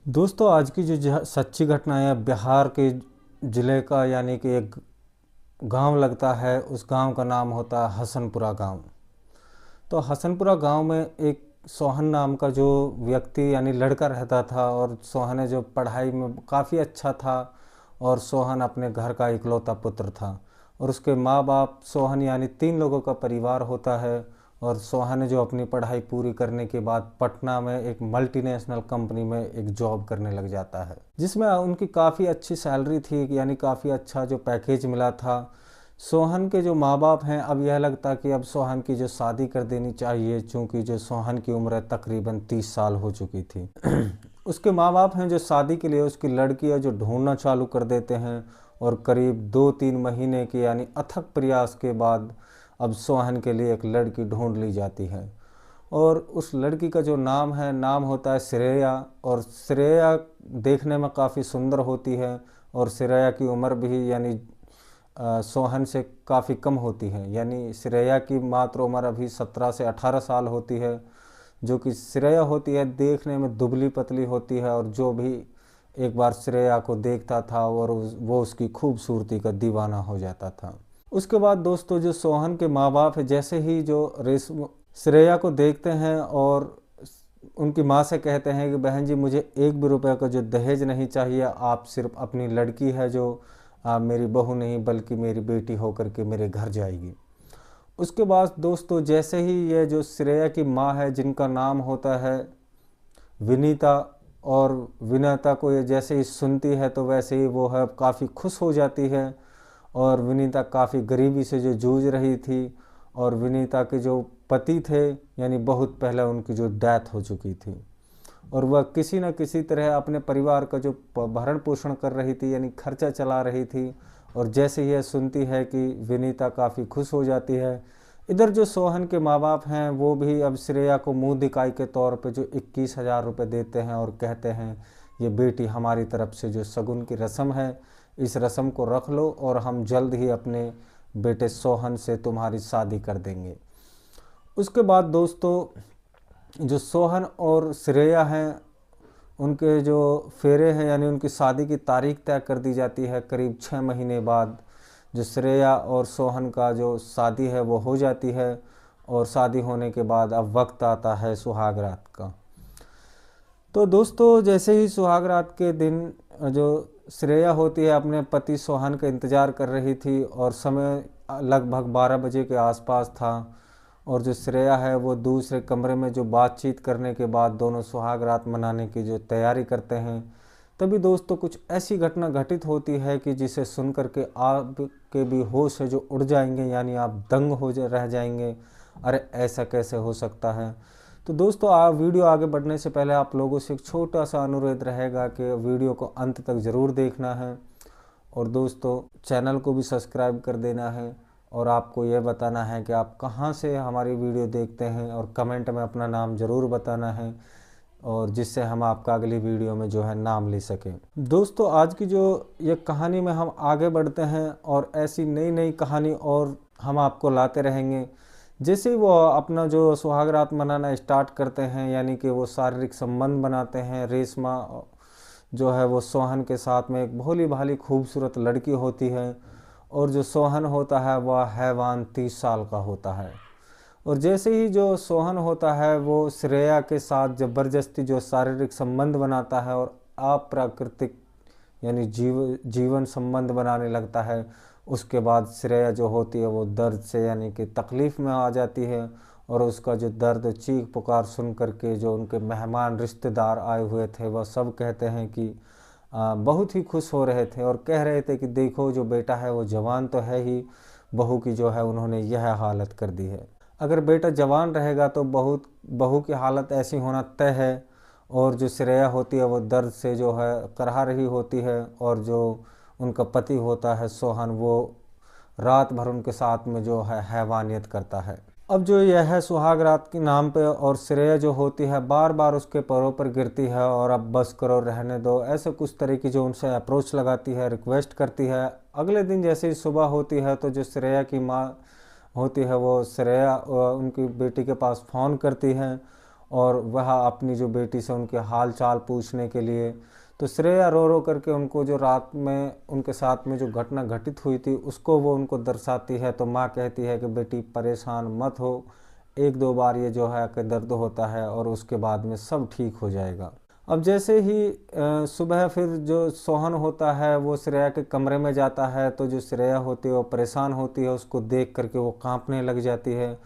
दोस्तों, आज की जो सच्ची घटना है बिहार के ज़िले का, यानी कि एक गांव लगता है। उस गांव का नाम होता है हसनपुरा गांव। तो हसनपुरा गांव में एक सोहन नाम का जो व्यक्ति यानी लड़का रहता था, और सोहन जो पढ़ाई में काफ़ी अच्छा था, और सोहन अपने घर का इकलौता पुत्र था। और उसके माँ बाप, सोहन यानी 3 लोगों का परिवार होता है। और सोहन जो अपनी पढ़ाई पूरी करने के बाद पटना में एक मल्टीनेशनल कंपनी में एक जॉब करने लग जाता है, जिसमें उनकी काफ़ी अच्छी सैलरी थी, यानी काफ़ी अच्छा जो पैकेज मिला था। सोहन के जो माँ बाप हैं, अब यह लगता कि अब सोहन की जो शादी कर देनी चाहिए, चूँकि जो सोहन की उम्र तकरीबन 30 साल हो चुकी थी। उसके माँ बाप हैं जो शादी के लिए उसकी लड़की है जो ढूंढना चालू कर देते हैं। और करीब 2-3 महीने के यानी अथक प्रयास के बाद अब सोहन के लिए एक लड़की ढूंढ ली जाती है। और उस लड़की का जो नाम होता है श्रेया। और श्रेया देखने में काफ़ी सुंदर होती है, और श्रेया की उम्र भी यानी सोहन से काफ़ी कम होती है। यानी श्रेया की मात्र उम्र अभी 17 से 18 साल होती है। जो कि श्रेया होती है देखने में दुबली पतली होती है, और जो भी एक बार श्रेया को देखता था और वो उसकी खूबसूरती का दीवाना हो जाता था। उसके बाद दोस्तों, जो सोहन के माँ बाप है, जैसे ही जो रेशम श्रेया को देखते हैं और उनकी माँ से कहते हैं कि बहन जी, मुझे 1 भी रुपये का जो दहेज नहीं चाहिए, आप सिर्फ अपनी लड़की है जो मेरी बहू नहीं बल्कि मेरी बेटी होकर के मेरे घर जाएगी। उसके बाद दोस्तों, जैसे ही ये जो श्रेया की माँ है जिनका नाम होता है विनीता, और विनीता को ये जैसे ही सुनती है तो वैसे ही वो है काफ़ी खुश हो जाती है। और विनीता काफ़ी गरीबी से जो जूझ रही थी, और विनीता के जो पति थे यानी बहुत पहले उनकी जो डेथ हो चुकी थी, और वह किसी न किसी तरह अपने परिवार का जो भरण पोषण कर रही थी, यानी खर्चा चला रही थी। और जैसे ही यह सुनती है कि विनीता काफ़ी खुश हो जाती है, इधर जो सोहन के माँ बाप हैं वो भी अब श्रेया को मुंह दिखाई के तौर पे जो 21,000 रुपये देते हैं, और कहते हैं ये बेटी हमारी तरफ से जो शगुन की रस्म है, इस रस्म को रख लो और हम जल्द ही अपने बेटे सोहन से तुम्हारी शादी कर देंगे। उसके बाद दोस्तों, जो सोहन और श्रेया हैं उनके जो फेरे हैं यानी उनकी शादी की तारीख तय कर दी जाती है। करीब 6 महीने बाद जो श्रेया और सोहन का जो शादी है वो हो जाती है। और शादी होने के बाद अब वक्त आता है सुहाग रात का। तो दोस्तों, जैसे ही सुहाग रात के दिन जो श्रेया होती है अपने पति सोहन का इंतज़ार कर रही थी, और समय लगभग 12 बजे के आसपास था। और जो श्रेया है वो दूसरे कमरे में जो बातचीत करने के बाद दोनों सुहाग रात मनाने की जो तैयारी करते हैं, तभी दोस्तों कुछ ऐसी घटना घटित होती है कि जिसे सुन कर के आपके भी होश है जो उड़ जाएंगे, यानी आप दंग रह जाएंगे। अरे ऐसा कैसे हो सकता है। तो दोस्तों, आप वीडियो आगे बढ़ने से पहले आप लोगों से एक छोटा सा अनुरोध रहेगा कि वीडियो को अंत तक ज़रूर देखना है, और दोस्तों चैनल को भी सब्सक्राइब कर देना है। और आपको यह बताना है कि आप कहां से हमारी वीडियो देखते हैं, और कमेंट में अपना नाम ज़रूर बताना है, और जिससे हम आपका अगली वीडियो में जो है नाम ले सकें। दोस्तों, आज की जो ये कहानी में हम आगे बढ़ते हैं, और ऐसी नई नई कहानी और हम आपको लाते रहेंगे। जैसे ही वो अपना जो सुहाग रात मनाना स्टार्ट करते हैं, यानी कि वो शारीरिक संबंध बनाते हैं, रेशमा जो है वो सोहन के साथ में एक भोली भाली खूबसूरत लड़की होती है। और जो सोहन होता है वह हैवान 30 साल का होता है। और जैसे ही जो सोहन होता है वो श्रेया के साथ ज़बरदस्ती जो शारीरिक संबंध बनाता है, और अप्राकृतिक यानी जीवन संबंध बनाने लगता है, उसके बाद श्रेया जो होती है वो दर्द से यानी कि तकलीफ़ में आ जाती है। और उसका जो दर्द चीख पुकार सुन करके जो उनके मेहमान रिश्तेदार आए हुए थे वह सब कहते हैं कि बहुत ही खुश हो रहे थे, और कह रहे थे कि देखो जो बेटा है वो जवान तो है ही, बहू की जो है उन्होंने यह हालत कर दी है। अगर बेटा जवान रहेगा तो बहू की हालत ऐसी होना तय है। और जो श्रेया होती है वो दर्द से जो है करहा रही होती है, और जो उनका पति होता है सोहन वो रात भर उनके साथ में जो है हैवानियत करता है। अब जो यह है सुहाग रात के नाम पे, और श्रेया जो होती है बार बार उसके पैरों पर गिरती है, और अब बस करो रहने दो, ऐसे कुछ तरह की जो उनसे अप्रोच लगाती है, रिक्वेस्ट करती है। अगले दिन जैसे ही सुबह होती है तो जो श्रेया की माँ होती है वो श्रेया उनकी बेटी के पास फ़ोन करती है, और वह अपनी जो बेटी से उनके हाल चाल पूछने के लिए, तो श्रेया रो रो करके उनको जो रात में उनके साथ में जो घटना घटित हुई थी उसको वो उनको दर्शाती है। तो माँ कहती है कि बेटी परेशान मत हो, एक दो बार ये जो है कि दर्द होता है और उसके बाद में सब ठीक हो जाएगा। अब जैसे ही सुबह फिर जो सोहन होता है वो श्रेया के कमरे में जाता है, तो जो श्रेया होती है वो परेशान होती है, उसको देख करके वो कांपने लग जाती है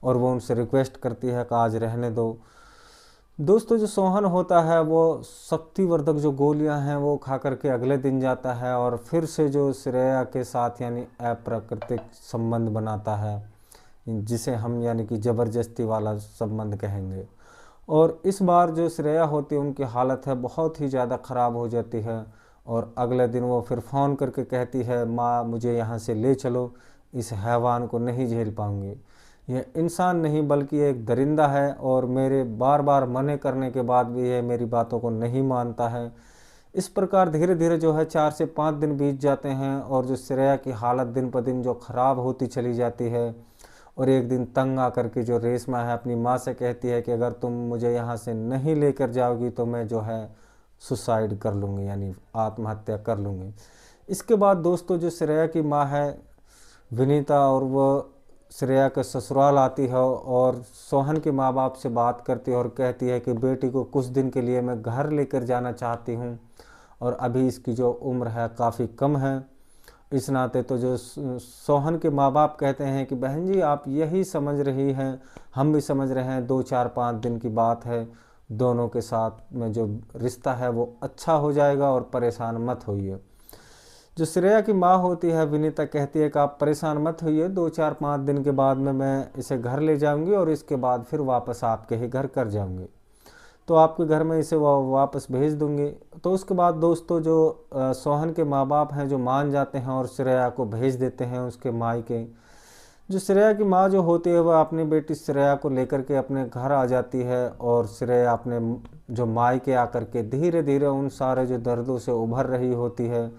और वो उनसे रिक्वेस्ट करती है कि आज रहने दो। दोस्तों जो सोहन होता है वो शक्तिवर्धक जो गोलियां हैं वो खा करके अगले दिन जाता है और फिर से जो श्रेया के साथ यानी अप्राकृतिक संबंध बनाता है, जिसे हम यानी कि ज़बरदस्ती वाला संबंध कहेंगे। और इस बार जो श्रेया होती है उनकी हालत है बहुत ही ज़्यादा ख़राब हो जाती है और अगले दिन वो फिर फ़ोन करके कहती है, माँ मुझे यहाँ से ले चलो, इस हैवान को नहीं झेल पाऊँगी। यह इंसान नहीं बल्कि एक दरिंदा है और मेरे बार बार मना करने के बाद भी यह मेरी बातों को नहीं मानता है। इस प्रकार धीरे धीरे जो है 4 से 5 दिन बीत जाते हैं और जो श्रेया की हालत दिन पर दिन जो ख़राब होती चली जाती है। और एक दिन तंग आकर के जो रेशमा है अपनी माँ से कहती है कि अगर तुम मुझे यहाँ से नहीं लेकर जाओगी तो मैं जो है सुसाइड कर लूँगी, यानी आत्महत्या कर लूँगी। इसके बाद दोस्तों जो श्रेया की माँ है विनीता, और वो श्रेया के ससुराल आती है और सोहन के माँ बाप से बात करती है और कहती है कि बेटी को कुछ दिन के लिए मैं घर लेकर जाना चाहती हूँ और अभी इसकी जो उम्र है काफ़ी कम है। इस नाते तो जो सोहन के माँ बाप कहते हैं कि बहन जी आप यही समझ रही हैं, हम भी समझ रहे हैं, 2-4-5 दिन की बात है, दोनों के साथ में जो रिश्ता है वो अच्छा हो जाएगा और परेशान मत होइए। जो श्रेया की माँ होती है विनीता कहती है कि आप परेशान मत होइए, 2-4-5 दिन के बाद में मैं इसे घर ले जाऊंगी और इसके बाद फिर वापस आपके ही घर कर जाऊंगी, तो आपके घर में इसे वापस भेज दूंगी। तो उसके बाद दोस्तों जो सोहन के माँ बाप हैं जो मान जाते हैं और श्रेया को भेज देते हैं उसके मायके। जो श्रेया की माँ जो होती है वह अपनी बेटी श्रेया को लेकर के अपने घर आ जाती है और श्रेया अपने जो मायके आकर के धीरे धीरे उन सारे जो दर्दों से उभर रही होती है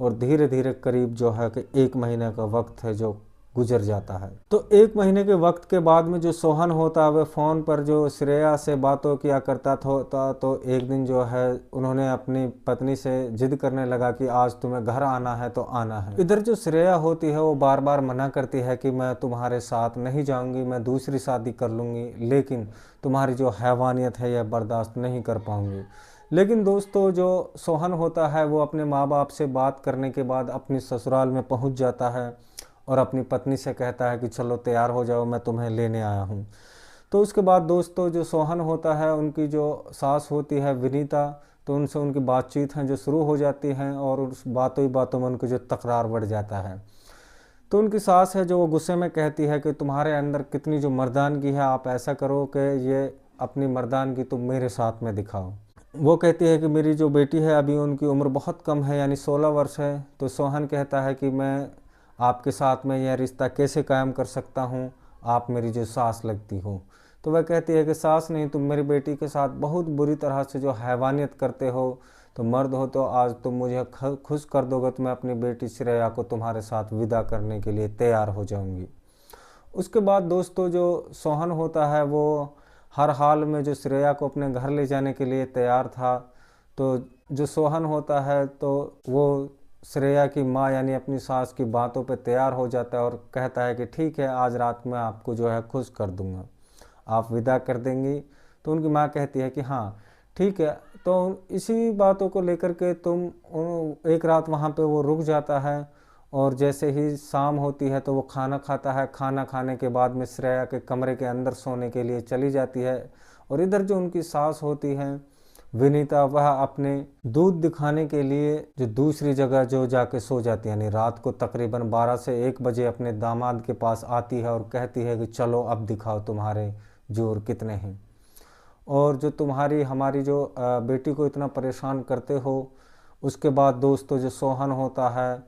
और धीरे धीरे करीब जो है कि 1 महीने का वक्त है जो गुजर जाता है। तो 1 महीने के वक्त के बाद में जो सोहन होता है वह फ़ोन पर जो श्रेया से बातों किया करता था, तो एक दिन जो है उन्होंने अपनी पत्नी से जिद करने लगा कि आज तुम्हें घर आना है तो आना है। इधर जो श्रेया होती है वो बार बार मना करती है कि मैं तुम्हारे साथ नहीं जाऊंगी, मैं दूसरी शादी कर लूँगी, लेकिन तुम्हारी जो हैवानियत है यह बर्दाश्त नहीं कर पाऊँगी। लेकिन दोस्तों जो सोहन होता है वो अपने माँ बाप से बात करने के बाद अपनी ससुराल में पहुँच जाता है और अपनी पत्नी से कहता है कि चलो तैयार हो जाओ, मैं तुम्हें लेने आया हूँ। तो उसके बाद दोस्तों जो सोहन होता है उनकी जो सास होती है विनीता, तो उनसे उनकी बातचीत है जो शुरू हो जाती हैं और उस बातों ही बातों में उनकी जो तकरार बढ़ जाता है। तो उनकी सास है जो वो गुस्से में कहती है कि तुम्हारे अंदर कितनी जो मर्दानगी है, आप ऐसा करो कि ये अपनी मर्दानगी तुम मेरे साथ में दिखाओ। वो कहती है कि मेरी जो बेटी है अभी उनकी उम्र बहुत कम है, यानी 16 वर्ष है। तो सोहन कहता है कि मैं आपके साथ में यह रिश्ता कैसे कायम कर सकता हूँ, आप मेरी जो सास लगती हो। तो वह कहती है कि सास नहीं, तुम मेरी बेटी के साथ बहुत बुरी तरह से जो हैवानियत करते हो, तो मर्द हो तो आज तुम मुझे खुश कर दोगे तो मैं अपनी बेटी श्रेया को तुम्हारे साथ विदा करने के लिए तैयार हो जाऊंगी। उसके बाद दोस्तों जो सोहन होता है वो हर हाल में जो श्रेया को अपने घर ले जाने के लिए तैयार था। तो जो सोहन होता है तो वो श्रेया की माँ यानी अपनी सास की बातों पे तैयार हो जाता है और कहता है कि ठीक है, आज रात में आपको जो है खुश कर दूंगा, आप विदा कर देंगी। तो उनकी माँ कहती है कि हाँ ठीक है। तो इसी बातों को लेकर के एक रात वहाँ पे वो रुक जाता है और जैसे ही शाम होती है तो वो खाना खाता है। खाना खाने के बाद में श्रेया के कमरे के अंदर सोने के लिए चली जाती है और इधर जो उनकी सास होती है विनीता, वह अपने दूध दिखाने के लिए जो दूसरी जगह जो जाके सो जाती है, यानी रात को तकरीबन 12 से 1 बजे अपने दामाद के पास आती है और कहती है कि चलो अब दिखाओ तुम्हारे जोर कितने हैं और जो तुम्हारी हमारी जो बेटी को इतना परेशान करते हो। उसके बाद दोस्तों जो सोहन होता है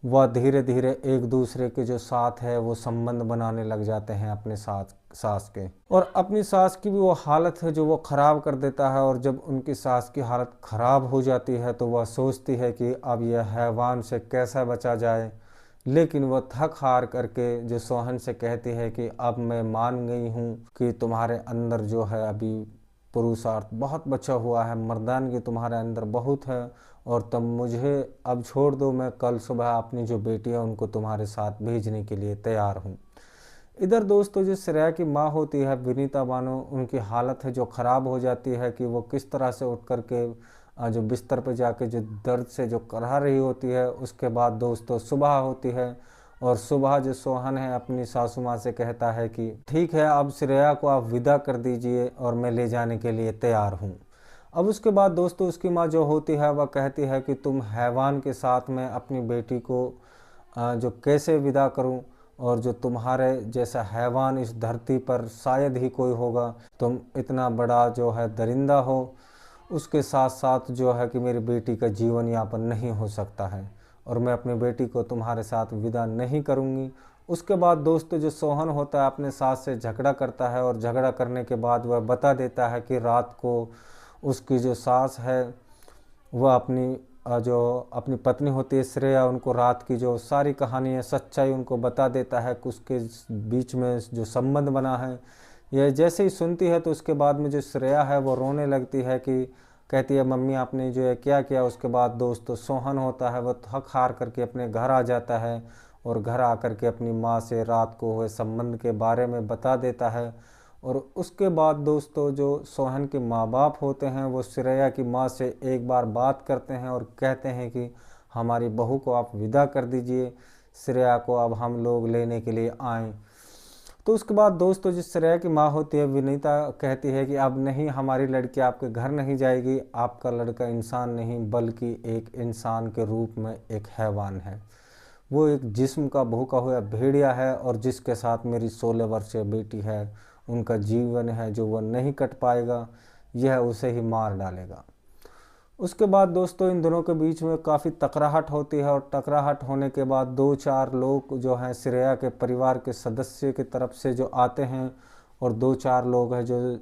वह धीरे धीरे एक दूसरे के जो साथ है वो संबंध बनाने लग जाते हैं अपने सास के, और अपनी सास की भी वो हालत है जो वो ख़राब कर देता है। और जब उनकी सास की हालत ख़राब हो जाती है तो वह सोचती है कि अब यह हैवान से कैसा बचा जाए, लेकिन वह थक हार करके जो सोहन से कहती है कि अब मैं मान गई हूँ कि तुम्हारे अंदर जो है अभी पुरुषार्थ बहुत बचा हुआ है, मर्दानगी तुम्हारे अंदर बहुत है, और तुम मुझे अब छोड़ दो, मैं कल सुबह अपनी जो बेटी है उनको तुम्हारे साथ भेजने के लिए तैयार हूँ। इधर दोस्तों जो श्रेया की माँ होती है विनीता बानो, उनकी हालत है जो ख़राब हो जाती है कि वो किस तरह से उठ करके जो बिस्तर पर जाके जो दर्द से जो करहा रही होती है। उसके बाद दोस्तों सुबह होती है, और सुबह जो सोहन है अपनी सासू माँ से कहता है कि ठीक है, अब श्रेया को आप विदा कर दीजिए और मैं ले जाने के लिए तैयार हूँ। अब उसके बाद दोस्तों उसकी माँ जो होती है वह कहती है कि तुम हैवान के साथ में अपनी बेटी को जो कैसे विदा करूं, और जो तुम्हारे जैसा हैवान इस धरती पर शायद ही कोई होगा, तुम इतना बड़ा जो है दरिंदा हो, उसके साथ साथ जो है कि मेरी बेटी का जीवन यापन नहीं हो सकता है, और मैं अपनी बेटी को तुम्हारे साथ विदा नहीं करूंगी। उसके बाद दोस्तों जो सोहन होता है अपने सास से झगड़ा करता है, और झगड़ा करने के बाद वह बता देता है कि रात को उसकी जो सास है वह जो अपनी पत्नी होती है श्रेया, उनको रात की जो सारी कहानी है सच्चाई उनको बता देता है कि उसके बीच में जो संबंध बना है। यह जैसे ही सुनती है तो उसके बाद में जो श्रेया है वो रोने लगती है कि कहती है मम्मी आपने जो है क्या किया। उसके बाद दोस्तों सोहन होता है वह थक हार करके अपने घर आ जाता है, और घर आकर के अपनी माँ से रात को हुए संबंध के बारे में बता देता है। और उसके बाद दोस्तों जो सोहन के माँ बाप होते हैं वो श्रेया की माँ से एक बार बात करते हैं और कहते हैं कि हमारी बहू को आप विदा कर दीजिए, श्रेया को अब हम लोग लेने के लिए आएँ। तो उसके बाद दोस्तों जिस श्रेया की माँ होती है विनीता कहती है कि अब नहीं, हमारी लड़की आपके घर नहीं जाएगी, आपका लड़का इंसान नहीं बल्कि एक इंसान के रूप में एक हैवान है, वो एक जिस्म का भूखा हुआ भेड़िया है, और जिसके साथ मेरी 16 वर्षीय बेटी है, उनका जीवन है जो वह नहीं कट पाएगा, यह उसे ही मार डालेगा। उसके बाद दोस्तों इन दोनों के बीच में काफ़ी टकराहट होती है, और टकराहट होने के बाद 2-4 लोग जो हैं श्रेया के परिवार के सदस्य की तरफ से जो आते हैं, और 2-4 लोग हैं जो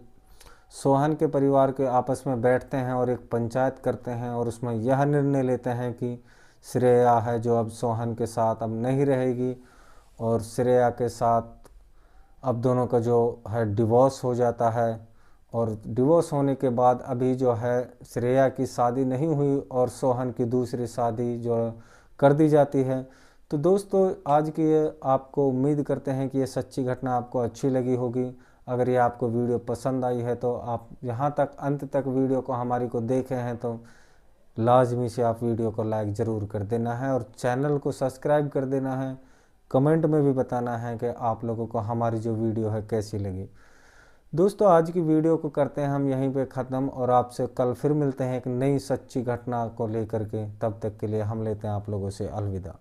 सोहन के परिवार के आपस में बैठते हैं और एक पंचायत करते हैं, और उसमें यह निर्णय लेते हैं कि श्रेया है जो अब सोहन के साथ अब नहीं रहेगी, और श्रेया के साथ अब दोनों का जो है डिवोर्स हो जाता है। और डिवोर्स होने के बाद अभी जो है श्रेया की शादी नहीं हुई और सोहन की दूसरी शादी जो कर दी जाती है। तो दोस्तों आज की ये आपको उम्मीद करते हैं कि ये सच्ची घटना आपको अच्छी लगी होगी। अगर ये आपको वीडियो पसंद आई है तो आप यहाँ तक अंत तक वीडियो को हमारी को देखे हैं तो लाजमी से आप वीडियो को लाइक ज़रूर कर देना है, और चैनल को सब्सक्राइब कर देना है। कमेंट में भी बताना है कि आप लोगों को हमारी जो वीडियो है कैसी लगी। दोस्तों आज की वीडियो को करते हैं हम यहीं पे ख़त्म, और आपसे कल फिर मिलते हैं एक नई सच्ची घटना को लेकर के। तब तक के लिए हम लेते हैं आप लोगों से अलविदा।